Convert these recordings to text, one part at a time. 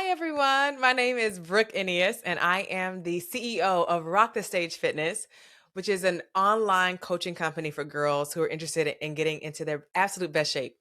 Hi, everyone. My name is Brook Eneas, and I am the CEO of Rock the Stage Fitness, which is an online coaching company for girls who are interested in getting into their absolute best shape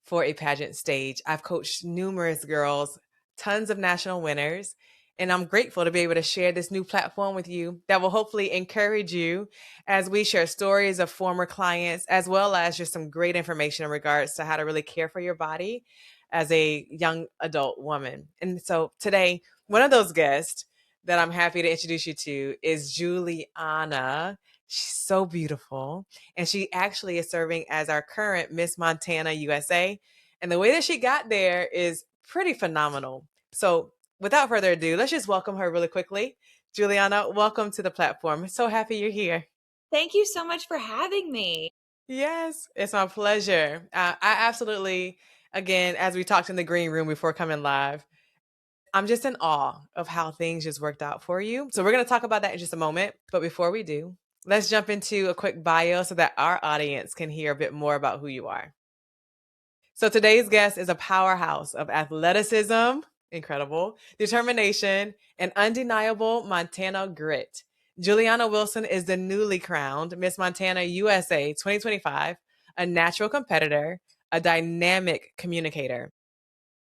for a pageant stage. I've coached numerous girls, tons of national winners, and I'm grateful to be able to share this new platform with you that will hopefully encourage you as we share stories of former clients, as well as just some great information in regards to how to really care for your body as a young adult woman. And so today, one of those guests that I'm happy to introduce you to is Juliana. She's so beautiful. And she actually is serving as our current Miss Montana USA. And the way that she got there is pretty phenomenal. So without further ado, let's just welcome her really quickly. Juliana, welcome to the platform. So happy you're here. Thank you so much for having me. Yes, it's my pleasure. I absolutely, again, as we talked in the green room before coming live, I'm just in awe of how things just worked out for you. So we're going to talk about that in just a moment. But before we do, let's jump into a quick bio so that our audience can hear a bit more about who you are. So today's guest is a powerhouse of athleticism, incredible, determination, and undeniable Montana grit. Juliana Wilson is the newly crowned Miss Montana USA 2025, a natural competitor, a dynamic communicator,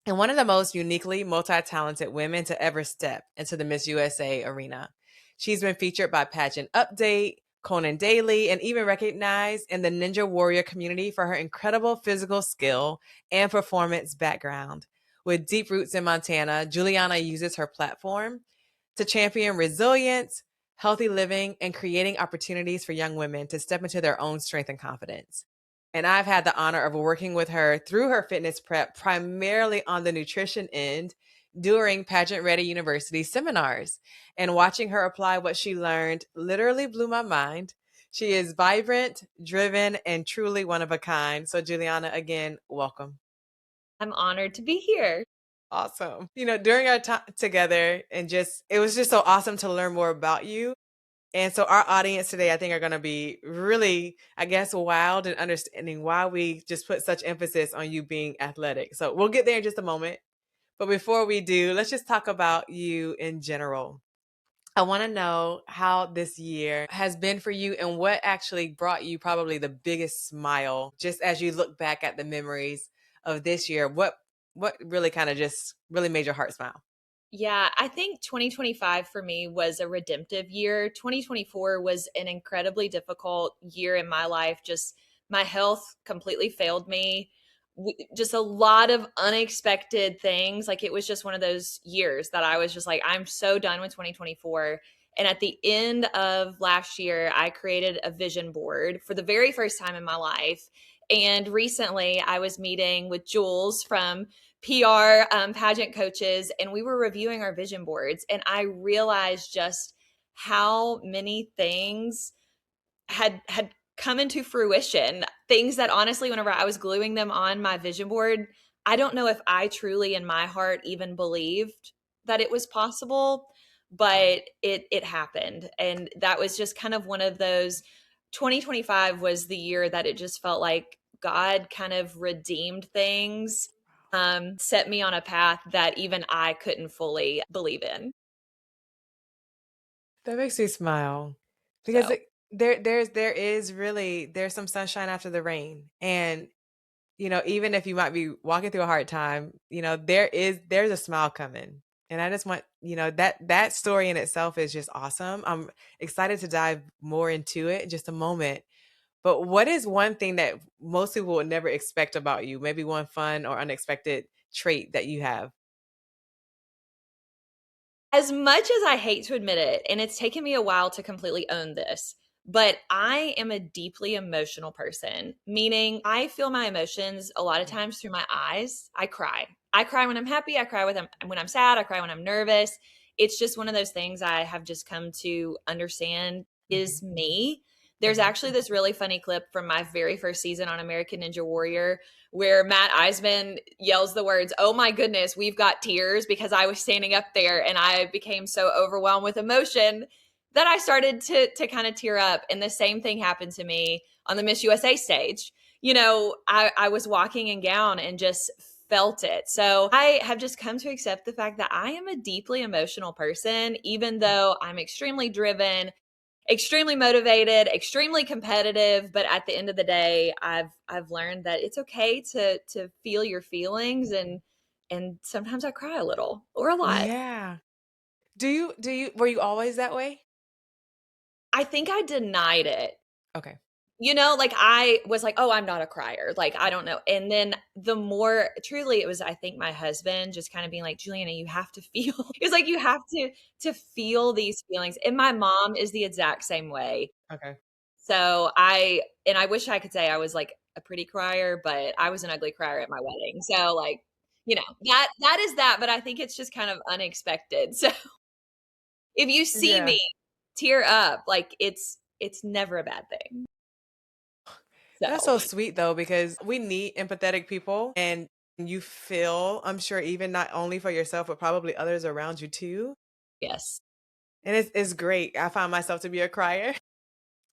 and one of the most uniquely multi-talented women to ever step into the Miss USA arena. She's been featured by Pageant Update, Conan Daily, and even recognized in the Ninja Warrior community for her incredible physical skill and performance background. With deep roots in Montana, Juliana uses her platform to champion resilience, healthy living, and creating opportunities for young women to step into their own strength and confidence. And I've had the honor of working with her through her fitness prep, primarily on the nutrition end during Pageant Ready University seminars. And watching her apply what she learned literally blew my mind. She is vibrant, driven, and truly one of a kind. So, Juliana, again, welcome. I'm honored to be here. Awesome. During our time together, and just, it was just so awesome to learn more about you. And so our audience today, I think, are going to be really, I guess, wowed and understanding why we just put such emphasis on you being athletic. So we'll get there in just a moment. But before we do, let's just talk about you in general. I want to know how this year has been for you and what actually brought you probably the biggest smile just as you look back at the memories of this year. What really kind of just really made your heart smile? Yeah, I think 2025 for me was a redemptive year. 2024 was an incredibly difficult year in my life. Just my health completely failed me. Just a lot of unexpected things. Like it was just one of those years that I was just like, I'm so done with 2024. And at the end of last year, I created a vision board for the very first time in my life. And recently, I was meeting with Jules from PR pageant coaches, and we were reviewing our vision boards. And I realized just how many things had come into fruition. Things that honestly, whenever I was gluing them on my vision board, I don't know if I truly in my heart even believed that it was possible, but it happened. And that was just kind of one of those. 2025 was the year that it just felt like God kind of redeemed things, set me on a path that even I couldn't fully believe in. That makes me smile because So there's some sunshine after the rain. And even if you might be walking through a hard time, there's a smile coming. And I just want, that story in itself is just awesome. I'm excited to dive more into it in just a moment. But what is one thing that most people would never expect about you? Maybe one fun or unexpected trait that you have? as much as I hate to admit it, and it's taken me a while to completely own this, but I am a deeply emotional person, meaning I feel my emotions a lot of times through my eyes. I cry. I cry when I'm happy. I cry when I'm sad. I cry when I'm nervous. It's just one of those things I have just come to understand Mhm, is me. There's mhm. actually this really funny clip from my very first season on American Ninja Warrior where Matt Eisman yells the words, "Oh my goodness, we've got tears," because I was standing up there and I became so overwhelmed with emotion that I started to kind of tear up. And the same thing happened to me on the Miss USA stage. I was walking in gown and just felt it. So I have just come to accept the fact that I am a deeply emotional person, even though I'm extremely driven, extremely motivated, extremely competitive. But at the end of the day, I've learned that it's okay to feel your feelings, and sometimes I cry a little or a lot. Yeah. Do you were you always that way? I think I denied it. Okay. Like I was like, "Oh, I'm not a crier." Like, I don't know. And then the more truly it was, I think my husband just kind of being like, "Juliana, you have to feel." He was like, "You have to feel these feelings." And my mom is the exact same way. Okay. So I wish I could say I was like a pretty crier, but I was an ugly crier at my wedding. So like, that is that, but I think it's just kind of unexpected. So if you see Yeah. me tear up, like it's never a bad thing. That's So so sweet though, because we need empathetic people and you feel, I'm sure, even not only for yourself, but probably others around you too. yes. And it's great. I find myself to be a crier.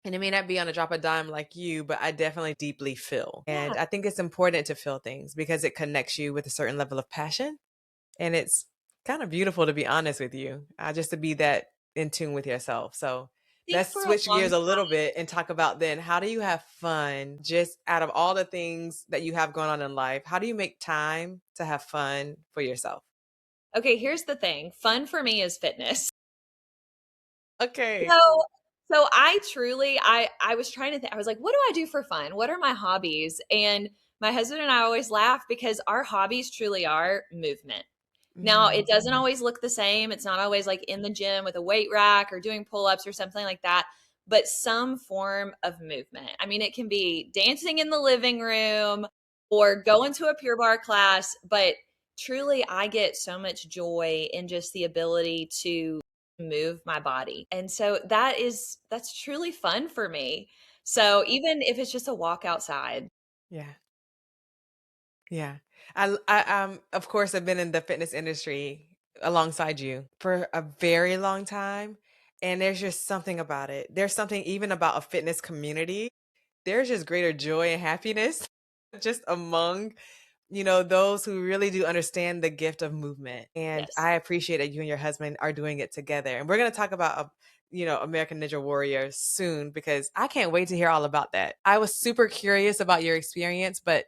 And it may not be on a drop of dime like you, but I definitely deeply feel. Yeah. And I think it's important to feel things because it connects you with a certain level of passion. And it's kind of beautiful to be honest with you, just to be that in tune with yourself. So I think let's for a switch long gears a little time. bit and talk about then how do you have fun just out of all the things that you have going on in life? How do you make time to have fun for yourself? Okay, here's the thing. Fun for me is fitness. Okay. So I truly I was trying to think. I was like, what do I do for fun? What are my hobbies? And my husband and I always laugh because our hobbies truly are movement. Now, Mhm. it doesn't always look the same. It's not always like in the gym with a weight rack or doing pull-ups or something like that, but some form of movement. I mean, it can be dancing in the living room or going to a Pure Barre class, but truly I get so much joy in just the ability to move my body. And so that's truly fun for me. So even if it's just a walk outside. Yeah. Yeah. I of course have been in the fitness industry alongside you for a very long time. And there's just something about it. There's something even about a fitness community. There's just greater joy and happiness just among, those who really do understand the gift of movement. And Yes. I appreciate that you and your husband are doing it together. And we're going to talk about American Ninja Warrior soon because I can't wait to hear all about that. I was super curious about your experience, but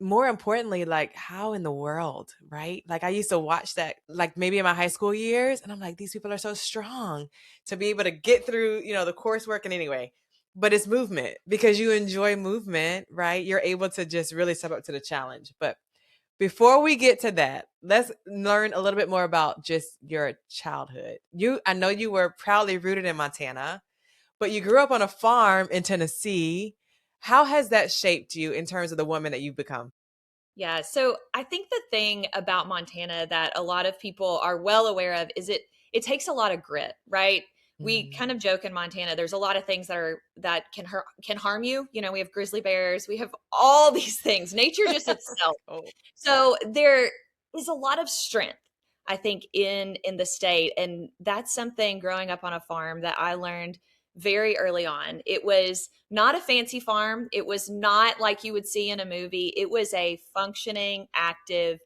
more importantly, like how in the world, right? Like I used to watch that like maybe in my high school years and I'm like, these people are so strong to be able to get through, the coursework and anyway. But it's movement because you enjoy movement, right? You're able to just really step up to the challenge. But before we get to that, let's learn a little bit more about just your childhood. I know you were proudly rooted in Montana, but you grew up on a farm in Tennessee. How has that shaped you in terms of the woman that you've become? Yeah. So I think the thing about Montana that a lot of people are well aware of is it takes a lot of grit, right? We Mhm. kind of joke in Montana. There's a lot of things that can harm you. We have grizzly bears. We have all these things. Nature just itself. Oh, So there is a lot of strength, I think, in the state, and that's something growing up on a farm that I learned very early on. It was not a fancy farm. It was not like you would see in a movie. It was a functioning, active,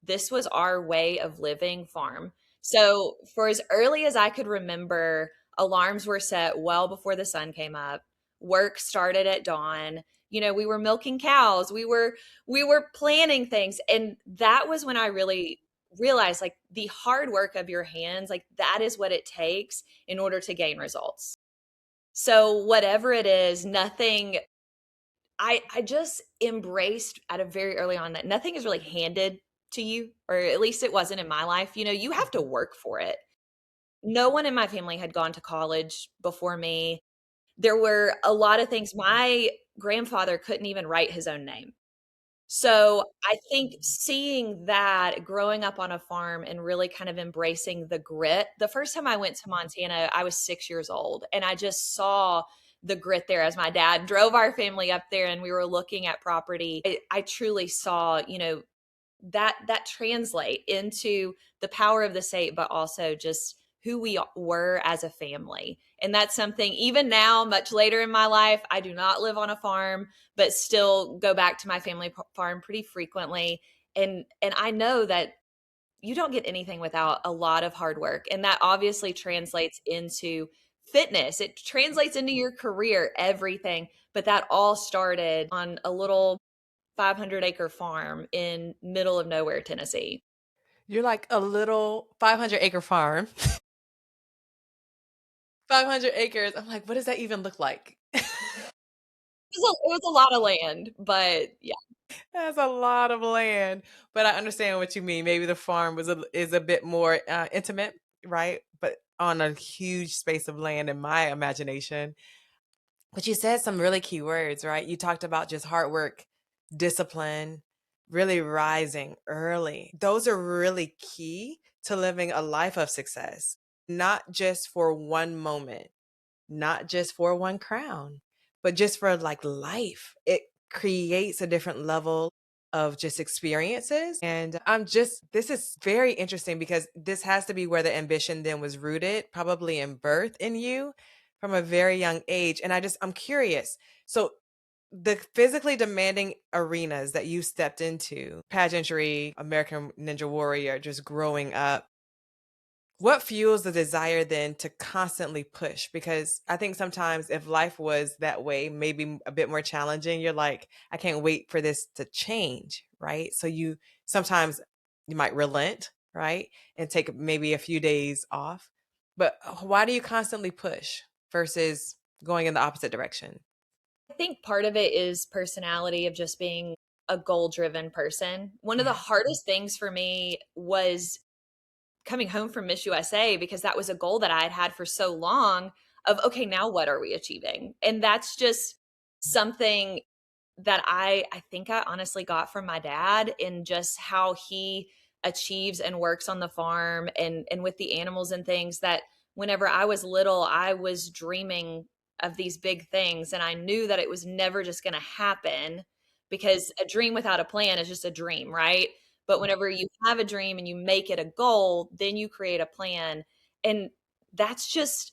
this was our way of living farm. So for as early as I could remember, alarms were set well before the sun came up. Work started at dawn. We were milking cows. We were planning things, and that was when I really realized like the hard work of your hands, like that is what it takes in order to gain results. So whatever it is, nothing I just embraced at a very early on that nothing is really handed to you, or at least it wasn't in my life. You have to mhm, work for it. No one in my family had gone to college before me. There were a lot of things. My grandfather couldn't even write his own name. So I think seeing that growing up on a farm and really kind of embracing the grit. The first time I went to Montana, I was 6 years old, and I just saw the grit there as my dad drove our family up there and we were looking at property. I truly saw, that translate into the power of the state, but also just who we were as a family. And that's something even now, much later in my life, I do not live on a farm, but still go back to my family farm pretty frequently. And I know that you don't get anything without a lot of hard work, and that obviously translates into fitness. It translates into your career, everything, but that all started on a little 500-acre farm in middle of nowhere, Tennessee. You're like a little 500-acre farm. 500 acres. I'm like, what does that even look like? It was a lot of land, but yeah. That's a lot of land, but I understand what you mean. Maybe the farm is a bit more intimate, right? But on a huge space of land in my imagination. But you said some really key words, right? You talked about just hard work, discipline, really rising early. Those are really key to living a life of success, not just for one moment, not just for one crown, but just for like life. It creates a different level of just experiences. And this is very interesting because this has to be where the ambition then was rooted, probably in birth in you from a very young age. And I'm curious. So, the physically demanding arenas that you stepped into, pageantry, American Ninja Warrior, just growing up, what fuels the desire then to constantly push? Because I think sometimes if life was that way, maybe a bit more challenging, you're like, I can't wait for this to change, right? So sometimes you might relent, right? And take maybe a few days off. But why do you constantly push versus going in the opposite direction? I think part of it is personality of just being a goal-driven person. One of the Yes. hardest things for me was coming home from Miss USA because that was a goal that I had had for so long of, okay, now what are we achieving? And that's just something that I think I honestly got from my dad in just how he achieves and works on the farm and with the animals and things that whenever I was little, I was dreaming of these big things and I knew that it was never just going to happen because a dream without a plan is just a dream, right? But whenever you have a dream and you make it a goal, then you create a plan. And that's just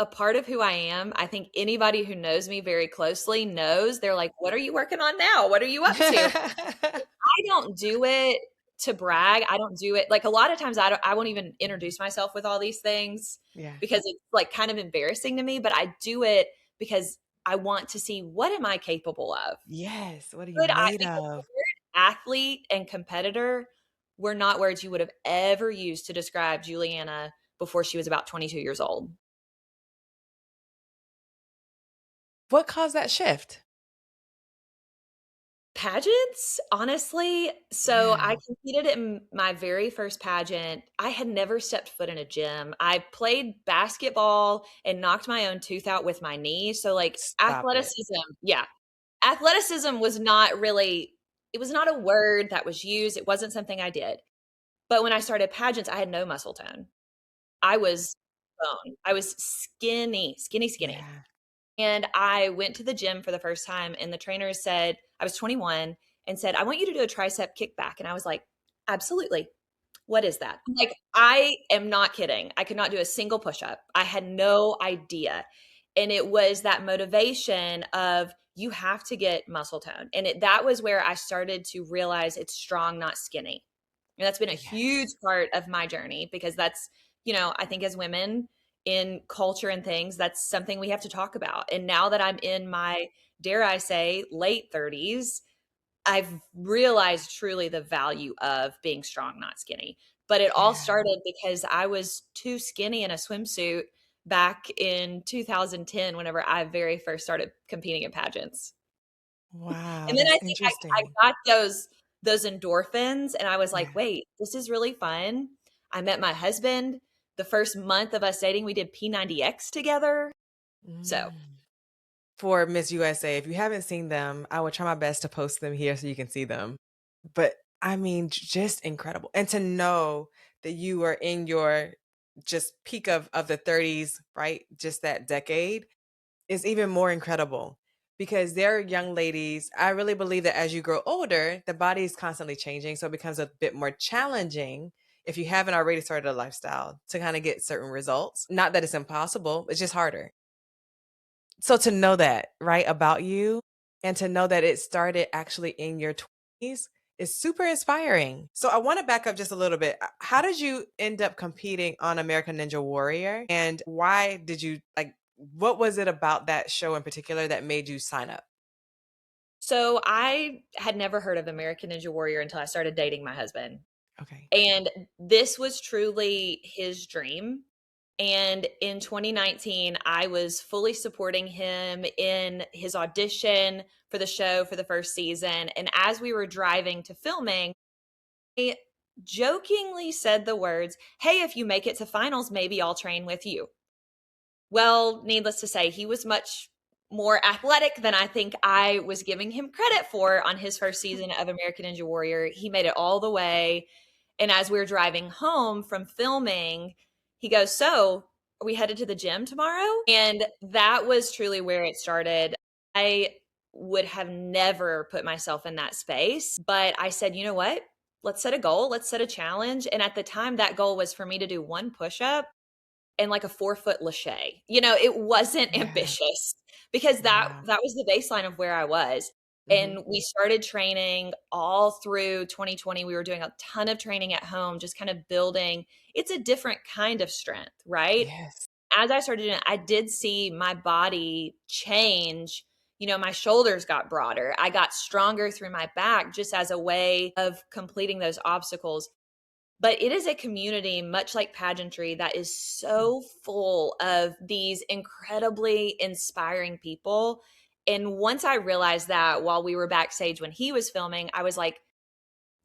a part of who I am. I think anybody who knows me very closely knows they're like, "What are you working on now? What are you up to?" I don't do it to brag. I don't do it like a lot of times I won't even introduce myself with all these things Yeah. because it's like kind of embarrassing to me, but I do it because I want to see what am I capable of. Yes. What are you Good I made because the of? word athlete and competitor were not words you would have ever used to describe Juliana before she was about 22 years old. What caused that shift? Pageants, honestly, so Yeah. I competed in my very first pageant. I had never stepped foot in a gym. I played basketball and knocked my own tooth out with my knee. So, like, Stop it. yeah, athleticism was not really, it was not a word that was used. It wasn't something I did. But when I started pageants, I had no muscle tone. I was bone. I was skinny, skinny, skinny. Yeah. And I went to the gym for the first time, and the trainer said, I was 21 and said, I want you to do a tricep kickback. And I was like, absolutely. What is that? I'm like, I am not kidding. I could not do a single push up. I had no idea. And it was that motivation of you have to get muscle tone. And that was where I started to realize it's strong, not skinny. And that's been a huge Yes. part of my journey because that's, I think as women in culture and things, that's something we have to talk about. And now that I'm in my, dare I say, late 30s, I've realized truly the value of being strong, not skinny. But it all Yeah. started because I was too skinny in a swimsuit back in 2010 whenever I very first started competing in pageants. Wow, And then that's I think I interesting. got those endorphins and I was Yeah. like, "Wait, this is really fun." I met my husband. The first month of us dating, we did P90X together. So, Mm. For Miss USA, if you haven't seen them, I will try my best to post them here so you can see them. But I mean, just incredible. And to know that you are in your just peak of the 30s, right? Just that decade is even more incredible because they're young ladies. I really believe that as you grow older, the body is constantly changing. So it becomes a bit more challenging if you haven't already started a lifestyle to kind of get certain results. Not that it's impossible, it's just harder. So to know that, right, about you and to know that it started actually in your 20s is super inspiring. So I want to back up just a little bit. How did you end up competing on American Ninja Warrior? And why did you like what was it about that show in particular that made you sign up? So I had never heard of American Ninja Warrior until I started dating my husband. Okay. And this was truly his dream. And in 2019, I was fully supporting him in his audition for the show for the first season. And as we were driving to filming, I jokingly said the words, "Hey, if you make it to finals, maybe I'll train with you." Well, needless to say, he was much more athletic than I think I was giving him credit for on his first season of American Ninja Warrior. He made it all the way. And as we were driving home from filming, he goes, "So, are we headed to the gym tomorrow?" And that was truly where it started. I would have never put myself in that space, but I said, "You know what? Let's set a goal, let's set a challenge." And at the time, that goal was for me to do one push up and like a 4-foot lache. It wasn't Yeah. ambitious because that Wow. that was the baseline of where I was. Mhm. And we started training all through 2020. We were doing a ton of training at home, just kind of building. It's a different kind of strength, right? Yes. As I started doing it, I did see my body change. My shoulders got broader. I got stronger through my back just as a way of completing those obstacles. But it is a community, much like pageantry, that is Mm. so full of these incredibly inspiring people. And once I realized that while we were backstage when he was filming, I was like,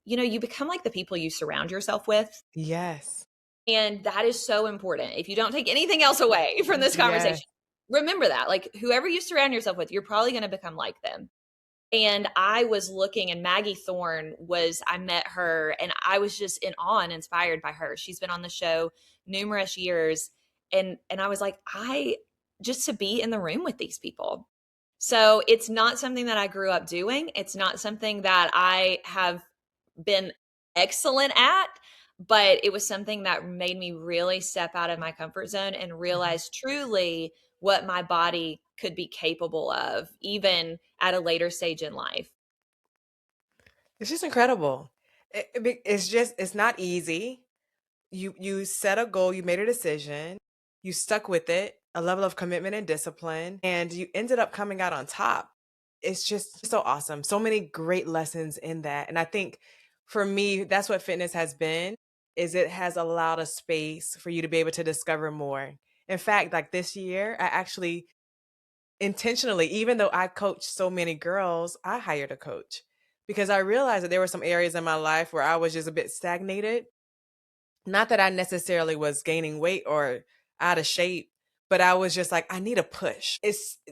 you become like the people you surround yourself with. Yes. And that is so important. If you don't take anything else away from this Yes. conversation, remember that. Like, whoever you surround yourself with, you're probably going to become like them. And I was looking, and Maggie Thorne I met her, and I was just in awe and inspired by her. She's been on the show numerous years. And I was like, just to be in the room with these people. So it's not something that I grew up doing. It's not something that I have been excellent at, but it was something that made me really step out of my comfort zone and Mhm. realize truly what my body could be capable of, even at a later stage in life. It's just incredible. It's not easy. You set a goal, you made a decision, you stuck with it, a level of commitment and discipline, and you ended up coming out on top. It's just so awesome. So many great lessons in that. And I think for me, that's what fitness has been, is it has allowed a space for you to be able to discover more. In fact, like this year, I actually intentionally, even though I coach so many girls, I hired a coach because I realized that there were some areas in my life where I was just a bit stagnated. Not that I necessarily was gaining weight or out of shape, but I was just like, I need a push.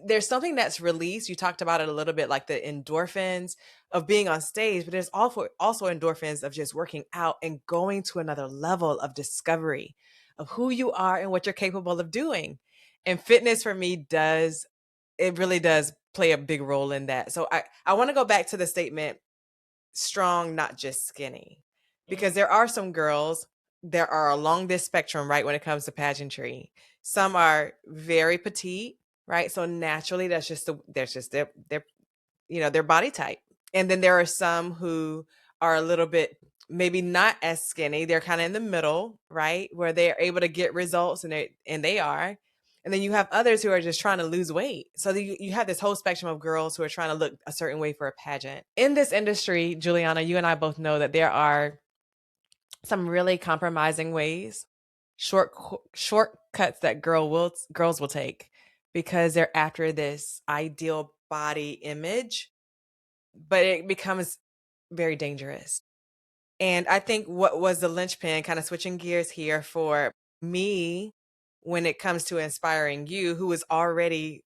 There's something that's released. You talked about it a little bit, like the endorphins of being on stage, but there's also endorphins of just working out and going to another level of discovery of who you are and what you're capable of doing. And fitness for me it really does play a big role in that. So I want to go back to the statement strong, not just skinny. Because Mm, there are some girls there are along this spectrum, right, when it comes to pageantry. Some are very petite, right? So naturally that's just their body type. And then there are some who are a little bit maybe not as skinny. They're kind of in the middle, right? Where they're able to get results and they are. And then you have others who are just trying to lose weight. So you have this whole spectrum of girls who are trying to look a certain way for a pageant. In this industry, Juliana, you and I both know that there are some really compromising ways, shortcuts that girls will take because they're after this ideal body image, but it becomes very dangerous. And I think what was the linchpin, kind of switching gears here for me when it comes to inspiring you, who was already,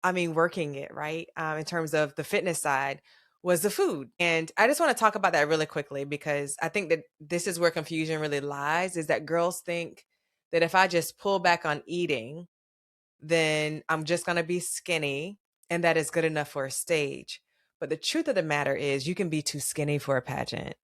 I mean, working it, right? In terms of the fitness side, was the food. And I just want to talk about that really quickly because I think that this is where confusion really lies is that girls think that if I just pull back on eating, then I'm just going to be skinny and that is good enough for a stage. But the truth of the matter is, you can be too skinny for a pageant.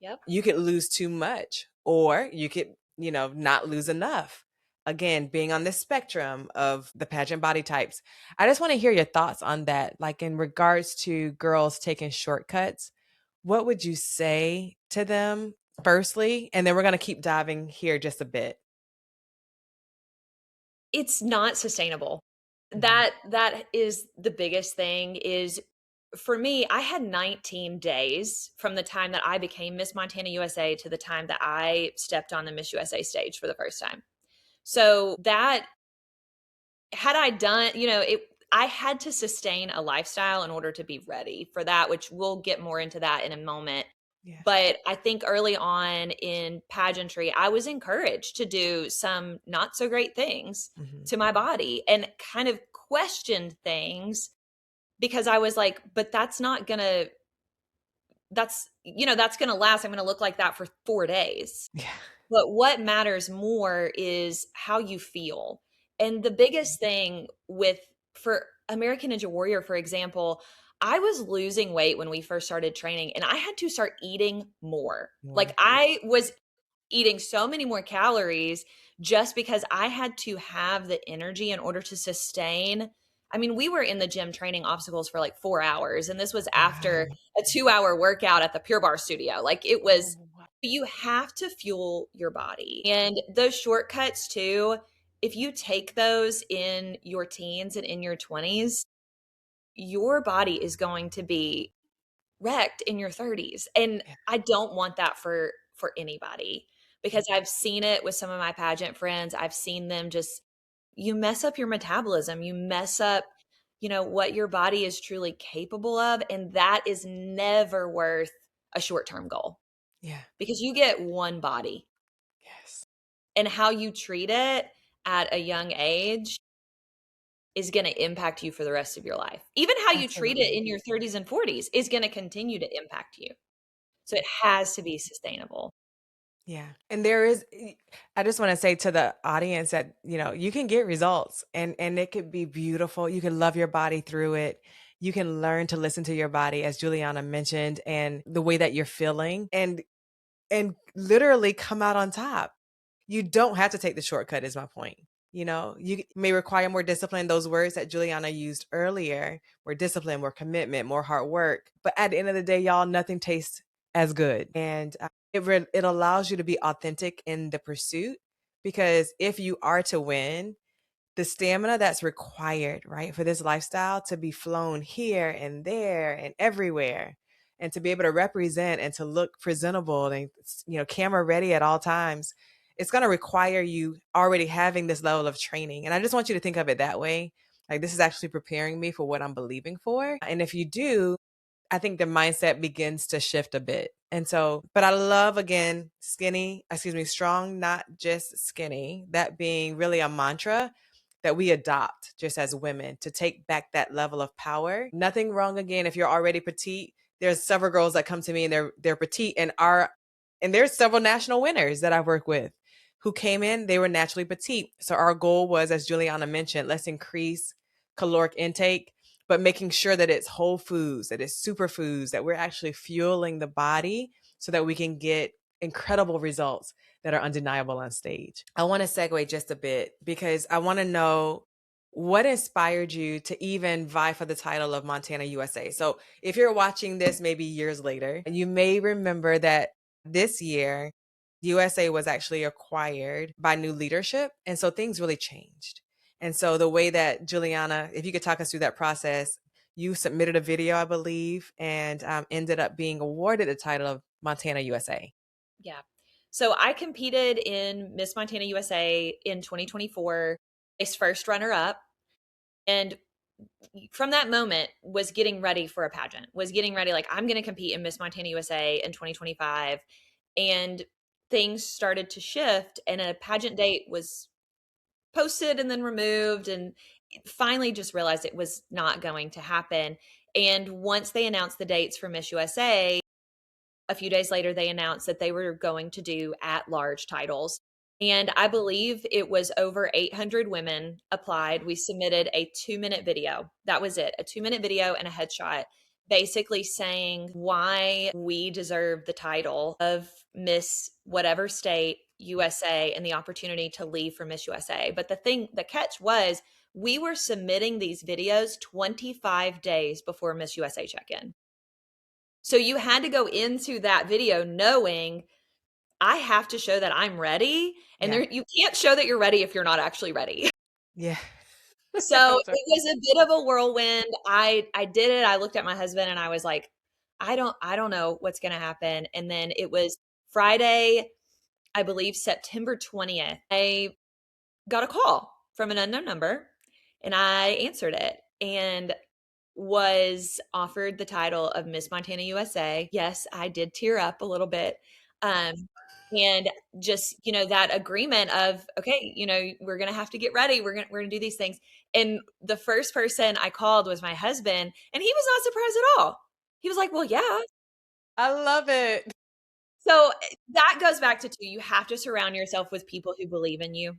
yep. You could lose too much, or you could, not lose enough. Again, being on this spectrum of the pageant body types. I just want to hear your thoughts on that, like in regards to girls taking shortcuts. what would you say to them firstly? And then we're going to keep diving here just a bit. It's not sustainable. Mhm. That is the biggest thing is for me, I had 19 days from the time that I became Miss Montana USA to the time that I stepped on the Miss USA stage for the first time. So that had I done, I had to sustain a lifestyle in order to be ready for that, which we'll get more into that in a moment. Yeah. But I think early on in pageantry, I was encouraged to do some not so great things Mhm. to my body and kind of questioned things because I was like, but that's going to last. I'm going to look like that for 4 days. Yeah. But what matters more is how you feel. And the biggest thing for American Ninja Warrior, for example, I was losing weight when we first started training and I had to start eating more. Like More. I was eating so many more calories just because I had to have the energy in order to sustain. I mean, we were in the gym training obstacles for like 4 hours, and this was after Wow. a 2 hour workout at the Pure Barre studio. Like it was, Oh, wow. you have to fuel your body. And those shortcuts, too, if you take those in your teens and in your 20s, your body is going to be wrecked in your 30s. And Yeah. I don't want that for anybody Yeah. because I've seen it with some of my pageant friends. I've seen them just you mess up your metabolism, you mess up, what your body is truly capable of, and that is never worth a short-term goal Yeah. because you get one body Yes. and how you treat it at a young age is going to impact you for the rest of your life. Even how you treat it Absolutely. in your 30s and 40s is going to continue to impact you. So it has to be sustainable. Yeah. And there is I just want to say to the audience that, you can get results and it could be beautiful. You can love your body through it. You can learn to listen to your body as Juliana mentioned and the way that you're feeling and literally come out on top. You don't have to take the shortcut is my point. You may require more discipline, those words that Juliana used earlier, more discipline, more commitment, more hard work. But at the end of the day, y'all, nothing tastes as good. And it allows you to be authentic in the pursuit because if you are to win, the stamina that's required, right, for this lifestyle to be flown here and there and everywhere and to be able to represent and to look presentable and camera ready at all times, it's going to require you already having this level of training. And I just want you to think of it that way. Like this is actually preparing me for what I'm believing for. And if you do, I think the mindset begins to shift a bit. And so, but I love again, strong, not just skinny, that being really a mantra that we adopt just as women to take back that level of power. Nothing wrong again if you're already petite. There's several girls that come to me and they're petite and there's several national winners that I work with who came in, they were naturally petite. So our goal was, as Juliana mentioned, let's increase caloric intake but making sure that it's whole foods, that it's superfoods, that we're actually fueling the body so that we can get incredible results that are undeniable on stage. I want to segue just a bit because I want to know what inspired you to even vie for the title of Montana USA. So if you're watching this maybe years later, you may remember that this year, USA was actually acquired by new leadership. And so things really changed. And so the way that Juliana, if you could talk us through that process, you submitted a video, I believe, and ended up being awarded the title of Montana USA. Yeah. So I competed in Miss Montana USA in 2024, placed first runner up, and from that moment was getting ready for a pageant, was getting ready like I'm going to compete in Miss Montana USA in 2025, and things started to shift and a pageant date was posted and then removed and finally just realized it was not going to happen. And once they announced the dates for Miss USA, a few days later, they announced that they were going to do at large titles. And I believe it was over 800 women applied. We submitted a 2-minute video. That was it, a 2-minute video and a headshot, basically saying why we deserve the title of Miss whatever state USA and the opportunity to leave for Miss USA. But the catch was we were submitting these videos 25 days before Miss USA check in. So you had to go into that video knowing I have to show that I'm ready, and Yeah. you can't show that you're ready if you're not actually ready. Yeah. So That's right. it was a bit of a whirlwind. I did it. I looked at my husband and I was like, I don't know what's going to happen. And then it was Friday, I believe September 20th. I got a call from an unknown number and I answered it and was offered the title of Miss Montana USA. Yes, I did tear up a little bit. Um, and just, that agreement of, okay, we're going to have to get ready. We're going to do these things. And the first person I called was my husband, and he was not surprised at all. He was like, "Well, yeah." I love it. So that goes back to two, you have to surround yourself with people who believe in you.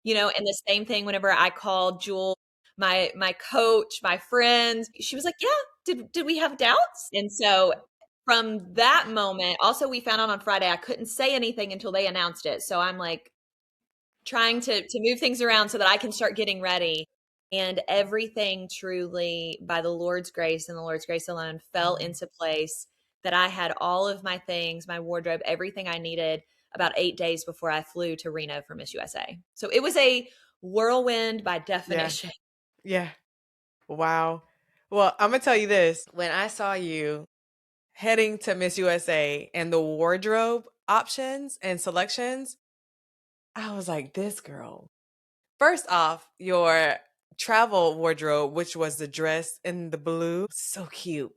And the same thing whenever I called Jewel, my coach, my friends, she was like, "Yeah, did we have doubts?" And so from that moment, also we found out on Friday I couldn't say anything until they announced it. So I'm like trying to move things around so that I can start getting ready. And everything truly by the Lord's grace and the Lord's grace alone fell Mhm. into place that I had all of my things, my wardrobe, everything I needed about 8 days before I flew to Reno for Miss USA. So it was a whirlwind by Yeah. definition. Yeah. Wow. Well, I'm gonna tell you this. When I saw you heading to Miss USA and the wardrobe options and selections, I was like, this girl. First off, your travel wardrobe, which was the dress in the blue, so cute.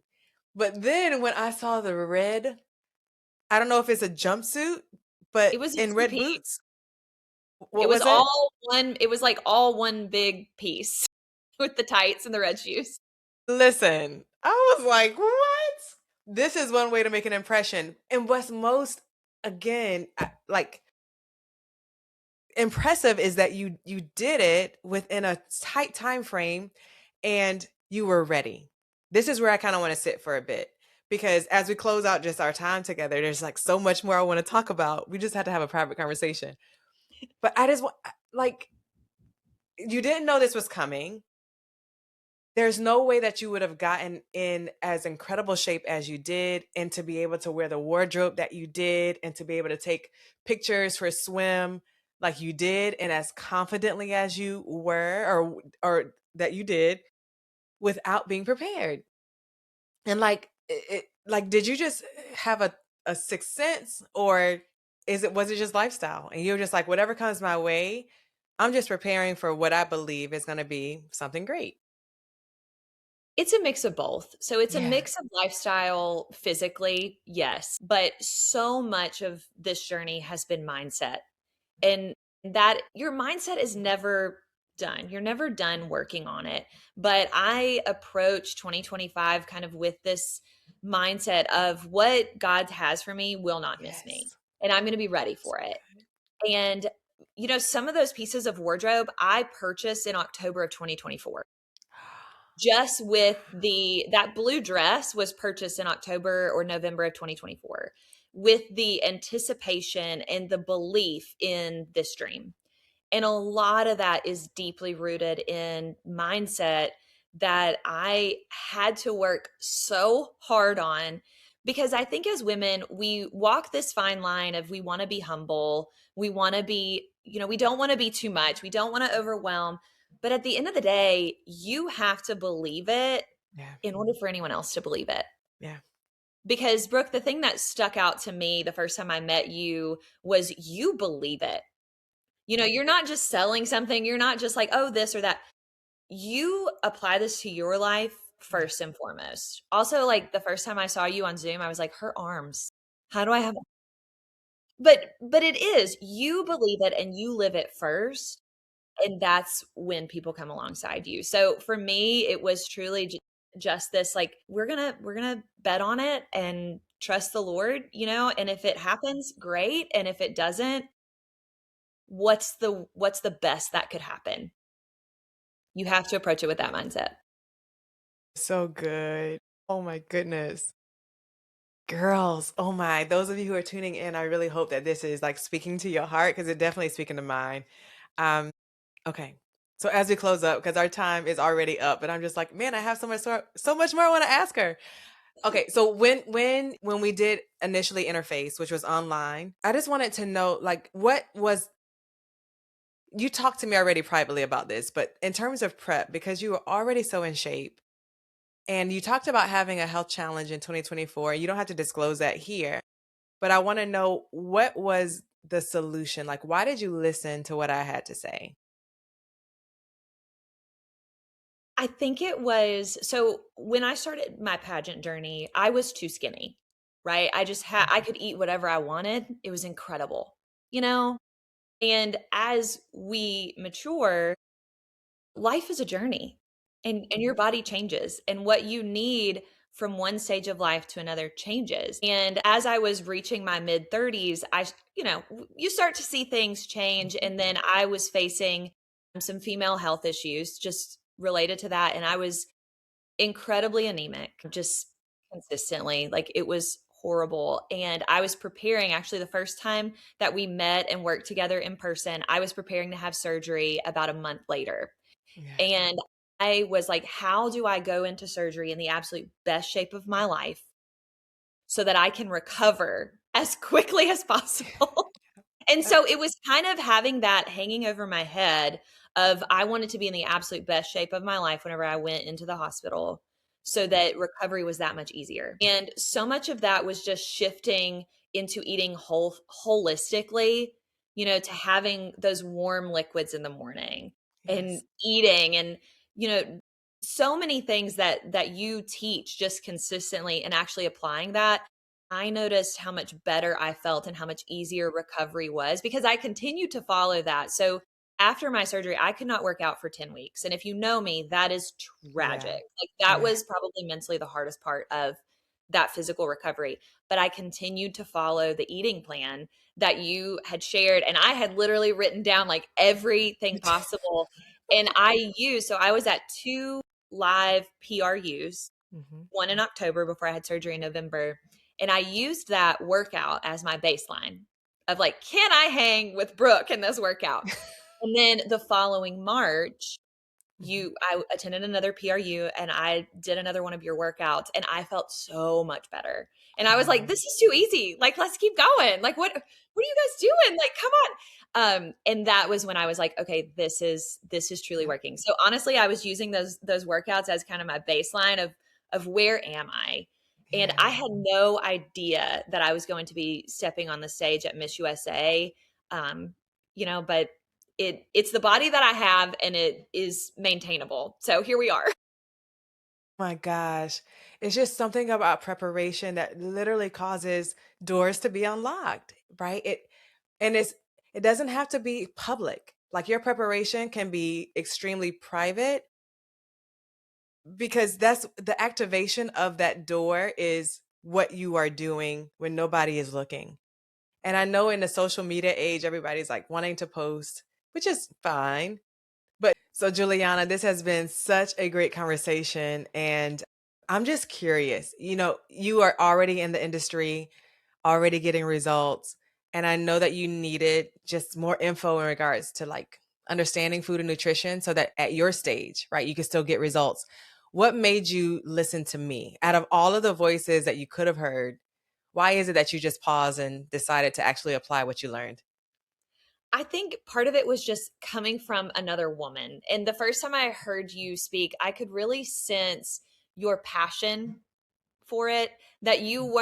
But then when I saw the red, I don't know if it's a jumpsuit, but It was a in red two-piece. boots, what was it? It was like all one big piece with the tights and the red shoes. Listen, I was like, what? This is one way to make an impression. And what's most, again, like impressive is that you did it within a tight time frame and you were ready. This is where I kind of want to sit for a bit because as we close out just our time together, there's like so much more I want to talk about. We just had to have a private conversation. But I just want like you didn't know this was coming. There's no way that you would have gotten in as incredible shape as you did and to be able to wear the wardrobe that you did and to be able to take pictures for swim like you did and as confidently as you were or that you did without being prepared. And like did you just have a sixth sense or was it just lifestyle and you're just like whatever comes my way, I'm just preparing for what I believe is going to be something great. It's a mix of both. So it's a Yeah. mix of lifestyle physically, yes, but so much of this journey has been mindset. And that your mindset is never done. You're never done working on it. But I approach 2025 kind of with this mindset of what God has for me will not miss me. Yes. And I'm going to be ready So for it. good. And some of those pieces of wardrobe I purchased in October of 2024. Just with that blue dress was purchased in October or November of 2024 with the anticipation and the belief in this dream. And a lot of that is deeply rooted in mindset that I had to work so hard on because I think as women, we walk this fine line of we want to be humble, we want to be, we don't want to be too much, we don't want to overwhelm. But at the end of the day, you have to believe it Yeah. in order for anyone else to believe it. Yeah. Because, Brooke, the thing that stuck out to me the first time I met you was you believe it. You're not just selling something, you're not just like, "Oh, this or that." You apply this to your life Yeah. first and foremost. Also, like, the first time I saw you on Zoom, I was like, "Her arms. How do I have" But it is. You believe it and you live it first, and that's when people come alongside you. So, for me, it was truly just this, like, we're gonna bet on it and trust the Lord, and if it happens, great, and if it doesn't, what's the best that could happen? You have to approach it with that mindset. So good. Oh my goodness. Girls, oh my, those of you who are tuning in, I really hope that this is like speaking to your heart because it definitely is speaking to mine. Um, okay. So as we close up, because our time is already up, but I'm just like, man, I have so much more I want to ask her. Okay, so when we did initially interface, which was online, I just wanted to know, like, what was, you talked to me already privately about this, but in terms of prep, because you were already so in shape, and you talked about having a health challenge in 2024, you don't have to disclose that here, but I want to know, what was the solution? Like, why did you listen to what I had to say? I think it was so when I started my pageant journey, I was too skinny, right? I Mhm. could eat whatever I wanted. It was incredible, you know? And as we mature, life is a journey and your body changes and what you need from one stage of life to another changes. And as I was reaching my mid 30s, you start to see things change. Mhm. And then I was facing some female health issues just related to that. And I was incredibly anemic, just consistently. Like it was horrible. And I was preparing, actually, the first time that we met and worked together in person, I was preparing to have surgery about a month later. Yes. And I was like, how do I go into surgery in the absolute best shape of my life so that I can recover as quickly as possible? And so it was kind of having that hanging over my head of I wanted to be in the absolute best shape of my life whenever I went into the hospital so that recovery was that much easier. And so much of that was just shifting into eating holistically, to having those warm liquids in the morning and Yes. eating and you know so many things that you teach just consistently and actually applying that. I noticed how much better I felt and how much easier recovery was because I continued to follow that. So after my surgery, I could not work out for 10 weeks. And if you know me, that is tragic. Yeah. Like that Yeah. was probably mentally the hardest part of that physical recovery. But I continued to follow the eating plan that you had shared. And I had literally written down like everything possible. And so I was at two live PRUs, Mhm. one in October before I had surgery in November. And I used that workout as my baseline of like, can I hang with Brooke in this workout? And then the following March, Mhm. I attended another PRU and I did another one of your workouts and I felt so much better. And I was like, Wow. this is too easy. Like, let's keep going. Like, what are you guys doing? Like, come on. And that was when I was like, okay, this is truly Yeah. working. So honestly, I was using those workouts as kind of my baseline of where am I? And Yeah. I had no idea that I was going to be stepping on the stage at Miss USA. But it's the body that I have and it is maintainable. So here we are. My gosh. It's just something about preparation that literally causes doors to be unlocked, right? It doesn't have to be public. Like, your preparation can be extremely private, because that's the activation of that door is what you are doing when nobody is looking. And I know in the social media age, everybody's like wanting to post, which is fine. But so, Juliana, this has been such a great conversation. And I'm just curious, you are already in the industry, already getting results. And I know that you needed just more info in regards to, like, understanding food and nutrition so that at your stage, right, you can still get results. What made you listen to me? Out of all of the voices that you could have heard, why is it that you just paused and decided to actually apply what you learned? I think part of it was just coming from another woman. And the first time I heard you speak, I could really sense your passion for it, that you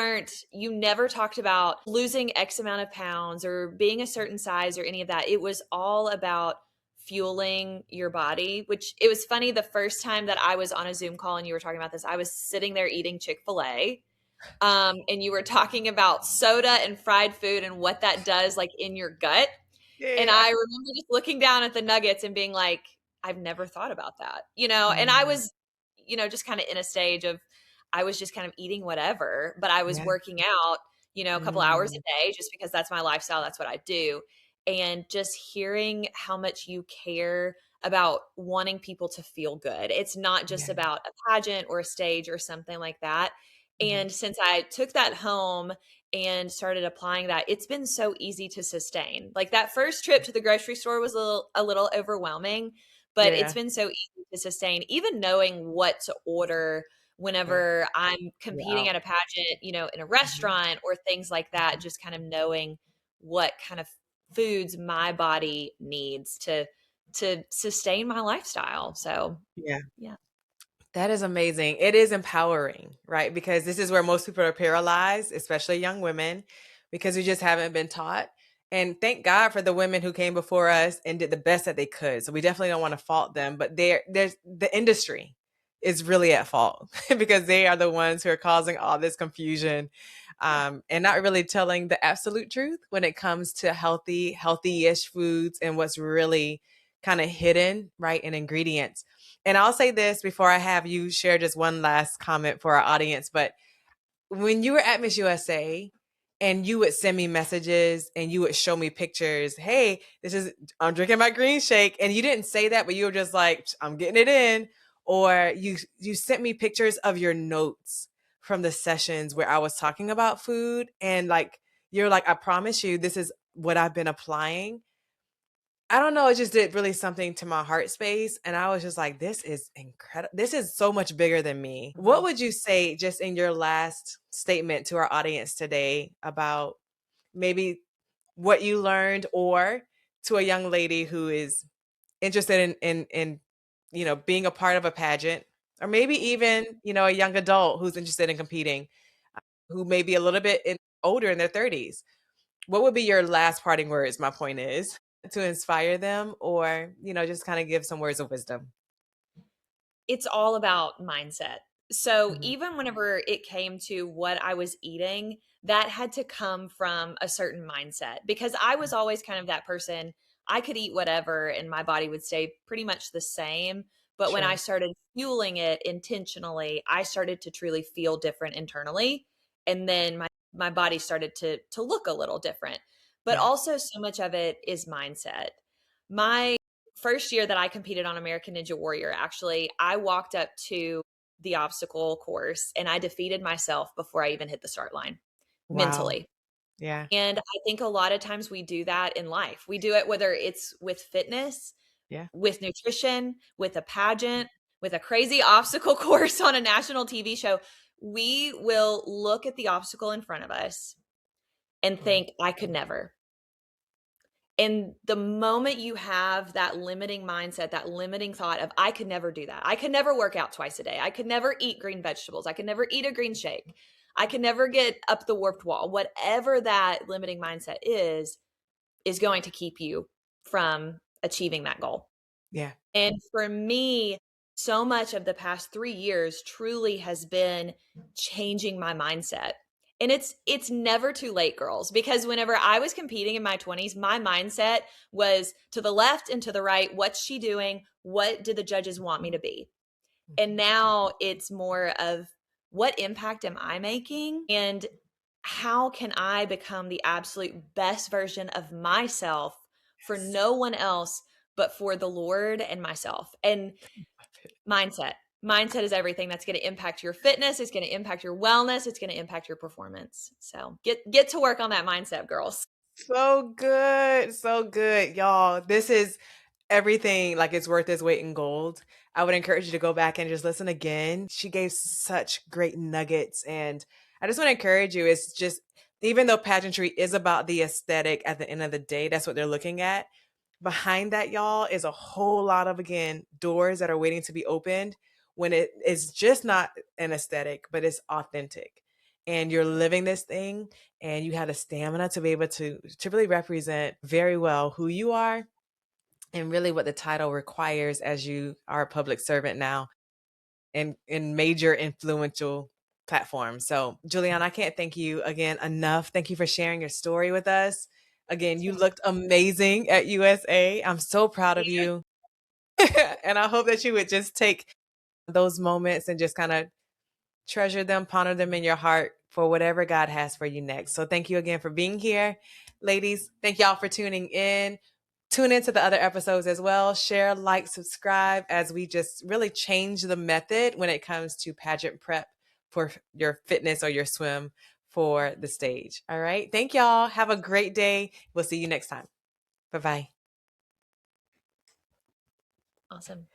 never talked about losing X amount of pounds or being a certain size or any of that. It was all about fueling your body, which it was funny. The first time that I was on a Zoom call and you were talking about this, I was sitting there eating Chick-fil-A. And you were talking about soda and fried food and what that does like in your gut. And Yeah. I remember just looking down at the nuggets and being like, I've never thought about that, and I Mm, was, just kind of in a stage of, I was just kind of eating whatever, but I was yeah. working out, a couple hours Mm, a day just because that's my lifestyle. That's what I do. And just hearing how much you care about wanting people to feel good. It's not just yeah. about a pageant or a stage or something like that. Mhm. And since I took that home and started applying that, it's been so easy to sustain. Like that first trip to the grocery store was a little overwhelming, but it's Yeah. been so easy to sustain, even knowing what to order Yeah. whenever I'm You're competing out. at a pageant, in a Mhm. restaurant or things like that, just kind of knowing what kind of foods my body needs to sustain my lifestyle. So, Yeah. yeah. That is amazing. It is empowering, right? Because this is where most people are paralyzed, especially young women, because we just haven't been taught. And thank God for the women who came before us and did the best that they could. So we definitely don't want to fault them, but there's the industry is really at fault because they are the ones who are causing all this confusion, Yeah. and not really telling the absolute truth when it comes to healthy-ish foods and what's really kind of hidden, right, in ingredients. And I'll say this before I have you share just one last comment for our audience. But when you were at Miss USA and you would send me messages and you would show me pictures, hey, I'm drinking my green shake. And you didn't say that, but you were just like, I'm getting it in. Or you sent me pictures of your notes from the sessions where I was talking about food. And like, you're like, I promise you, this is what I've been applying. I don't know, it just did really something to my heart space, and I was just like, "This is incredible. This is so much bigger than me." What Mhm. would you say just in your last statement to our audience today about maybe what you learned or to a young lady who is interested in being a part of a pageant or maybe even, a young adult who's interested in competing, who may be a little bit older in their 30s? What would be your last parting words, my point is, to inspire them or, just kinda give some words of wisdom? It's all about mindset. So Mhm. even whenever it came to what I was eating, that had to come from a certain mindset because I was always kind of that person. I could eat whatever and my body would stay pretty much the same. But when I Sure. started fueling it intentionally, I started to truly feel different internally. And then my body started to look a little different. But Yeah. also so much of it is mindset. My first year that I competed on American Ninja Warrior, actually, I walked up to the obstacle course and I defeated myself before I even hit the start line Wow. mentally. Yeah. And I think a lot of times we do that in life. We do it whether it's with fitness, Yeah. with nutrition, with a pageant, with a crazy obstacle course on a national TV show. We will look at the obstacle in front of us and Mm. think, I could never. And the moment you have that limiting mindset, that limiting thought of, I could never do that. I could never work out twice a day. I could never eat green vegetables. I could never eat a green shake. I could never get up the warped wall. Whatever that limiting mindset is going to keep you from achieving that goal. Yeah. And for me, so much of the past 3 years truly has been changing my mindset. And it's never too late, girls, because whenever I was competing in my 20s, my mindset was to the left and to the right, what's she doing? What do the judges want me to be? And Mhm. now it's more of what impact am I making and how can I become the absolute best version of myself for Yes. no one else but for the Lord and myself. And Love it. mindset. Mindset is everything. That's going to impact your fitness, it's going to impact your wellness, it's going to impact your performance. So, get to work on that mindset, girls. So good. So good, y'all. This is everything, like, it's worth its weight in gold. I would encourage you to go back and just listen again. She gave such great nuggets, and I just wanna encourage you, it's just even though pageantry is about the aesthetic at the end of the day, that's what they're looking at. Behind that, y'all, is a whole lot of, again, doors that are waiting to be opened when it is just not an aesthetic, but it's authentic. And you're living this thing, and you have the stamina to be able to really represent very well who you are and really what the title requires as you are a public servant now in major influential platforms. So, Juliana, I can't thank you again enough. Thank you for sharing your story with us. Again, you looked amazing at USA. I'm so proud of you. And I hope that you would just take those moments and just kind of treasure them, ponder them in your heart for whatever God has for you next. So thank you again for being here. Ladies, thank y'all for tuning in. Tune into the other episodes as well. Share, like, subscribe as we just really change the method when it comes to pageant prep for your fitness or your swim for the stage. All right. Thank y'all. Have a great day. We'll see you next time. Bye bye. Awesome.